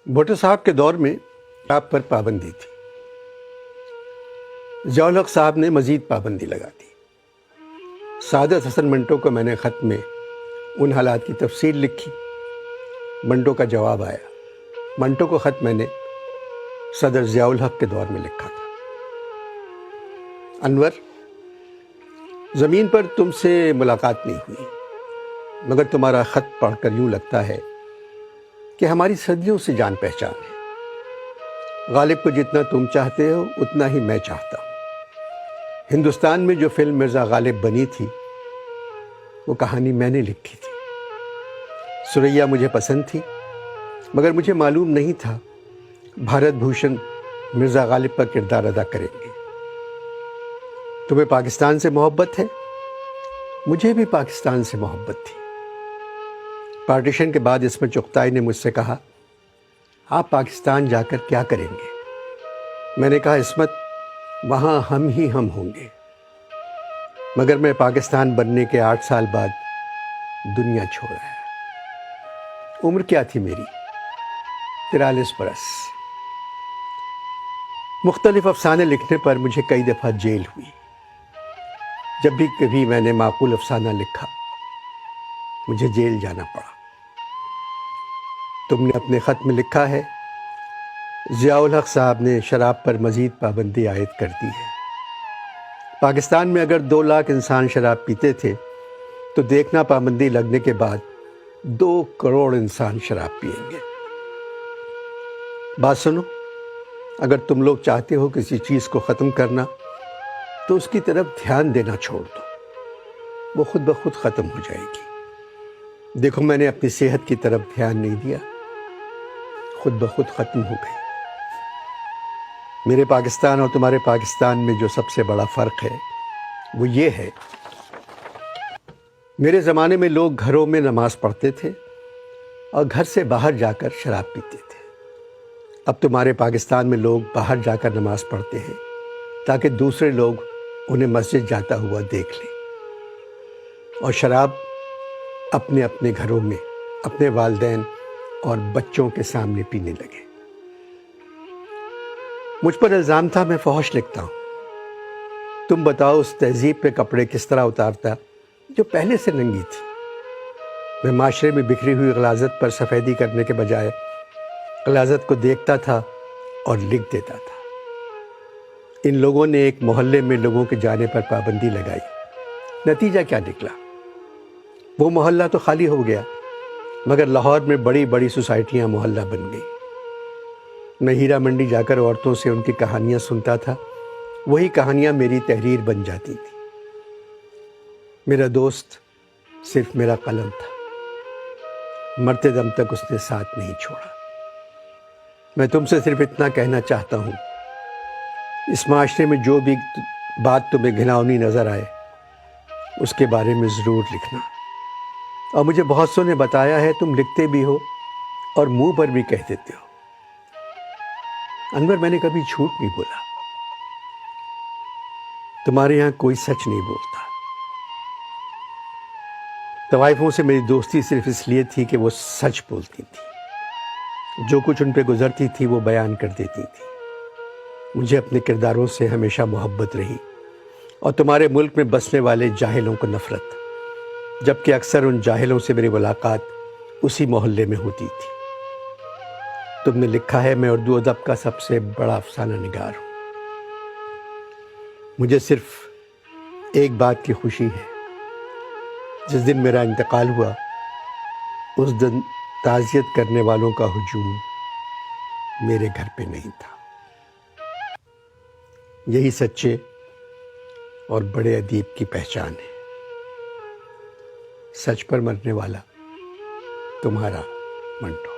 بھٹو صاحب کے دور میں آپ پر پابندی تھی. ضیاء الحق صاحب نے مزید پابندی لگا دی. سعادت حسن منٹو کو میں نے خط میں ان حالات کی تفصیل لکھی. منٹو کا جواب آیا. منٹو کو خط میں نے صدر ضیاء الحق کے دور میں لکھا تھا. انور، زمین پر تم سے ملاقات نہیں ہوئی، مگر تمہارا خط پڑھ کر یوں لگتا ہے کہ ہماری صدیوں سے جان پہچان ہے. غالب کو جتنا تم چاہتے ہو اتنا ہی میں چاہتا ہوں. ہندوستان میں جو فلم مرزا غالب بنی تھی وہ کہانی میں نے لکھی تھی. سریا مجھے پسند تھی، مگر مجھے معلوم نہیں تھا بھارت بھوشن مرزا غالب کا کردار ادا کریں گے. تمہیں پاکستان سے محبت ہے، مجھے بھی پاکستان سے محبت تھی. پارٹیشن کے بعد عصمت چغتائی نے مجھ سے کہا، آپ پاکستان جا کر کیا کریں گے؟ میں نے کہا، عصمت، وہاں ہم ہی ہم ہوں گے. مگر میں پاکستان بننے کے 8 سال بعد دنیا چھوڑ آیا. عمر کیا تھی میری؟ 43 برس. مختلف افسانے لکھنے پر مجھے کئی دفعہ جیل ہوئی. جب بھی کبھی میں نے معقول افسانہ لکھا مجھے جیل جانا پڑا. تم نے اپنے خط میں لکھا ہے، ضیاء الحق صاحب نے شراب پر مزید پابندی عائد کر دی ہے. پاکستان میں اگر 2 لاکھ انسان شراب پیتے تھے تو دیکھنا پابندی لگنے کے بعد 2 کروڑ انسان شراب پیئیں گے. بات سنو، اگر تم لوگ چاہتے ہو کسی چیز کو ختم کرنا تو اس کی طرف دھیان دینا چھوڑ دو، وہ خود بخود ختم ہو جائے گی. دیکھو، میں نے اپنی صحت کی طرف دھیان نہیں دیا، خود بخود ختم ہو گئی. میرے پاکستان اور تمہارے پاکستان میں جو سب سے بڑا فرق ہے وہ یہ ہے، میرے زمانے میں لوگ گھروں میں نماز پڑھتے تھے اور گھر سے باہر جا کر شراب پیتے تھے. اب تمہارے پاکستان میں لوگ باہر جا کر نماز پڑھتے ہیں تاکہ دوسرے لوگ انہیں مسجد جاتا ہوا دیکھ لیں، اور شراب اپنے اپنے گھروں میں اپنے والدین اور بچوں کے سامنے پینے لگے. مجھ پر الزام تھا میں فحش لکھتا ہوں. تم بتاؤ، اس تہذیب پہ کپڑے کس طرح اتارتا جو پہلے سے ننگی تھی. میں معاشرے میں بکھری ہوئی غلاظت پر سفیدی کرنے کے بجائے غلاظت کو دیکھتا تھا اور لکھ دیتا تھا. ان لوگوں نے ایک محلے میں لوگوں کے جانے پر پابندی لگائی. نتیجہ کیا نکلا؟ وہ محلہ تو خالی ہو گیا، مگر لاہور میں بڑی بڑی سوسائٹیاں محلہ بن گئی. میں ہیرا منڈی جا کر عورتوں سے ان کی کہانیاں سنتا تھا. وہی کہانیاں میری تحریر بن جاتی تھی. میرا دوست صرف میرا قلم تھا. مرتے دم تک اس نے ساتھ نہیں چھوڑا. میں تم سے صرف اتنا کہنا چاہتا ہوں، اس معاشرے میں جو بھی بات تمہیں گھناؤنی نظر آئے اس کے بارے میں ضرور لکھنا. اور مجھے بہت سو نے بتایا ہے تم لکھتے بھی ہو اور منہ پر بھی کہہ دیتے ہو. انور، میں نے کبھی جھوٹ نہیں بولا. تمہارے یہاں کوئی سچ نہیں بولتا. طوائفوں سے میری دوستی صرف اس لیے تھی کہ وہ سچ بولتی تھی. جو کچھ ان پہ گزرتی تھی وہ بیان کر دیتی تھی. مجھے اپنے کرداروں سے ہمیشہ محبت رہی اور تمہارے ملک میں بسنے والے جاہلوں کو نفرت، جبکہ اکثر ان جاہلوں سے میری ملاقات اسی محلے میں ہوتی تھی. تم نے لکھا ہے، میں اردو ادب کا سب سے بڑا افسانہ نگار ہوں. مجھے صرف ایک بات کی خوشی ہے، جس دن میرا انتقال ہوا اس دن تعزیت کرنے والوں کا ہجوم میرے گھر پہ نہیں تھا. یہی سچے اور بڑے ادیب کی پہچان ہے. سچ پر مرنے والا تمہارا منٹو.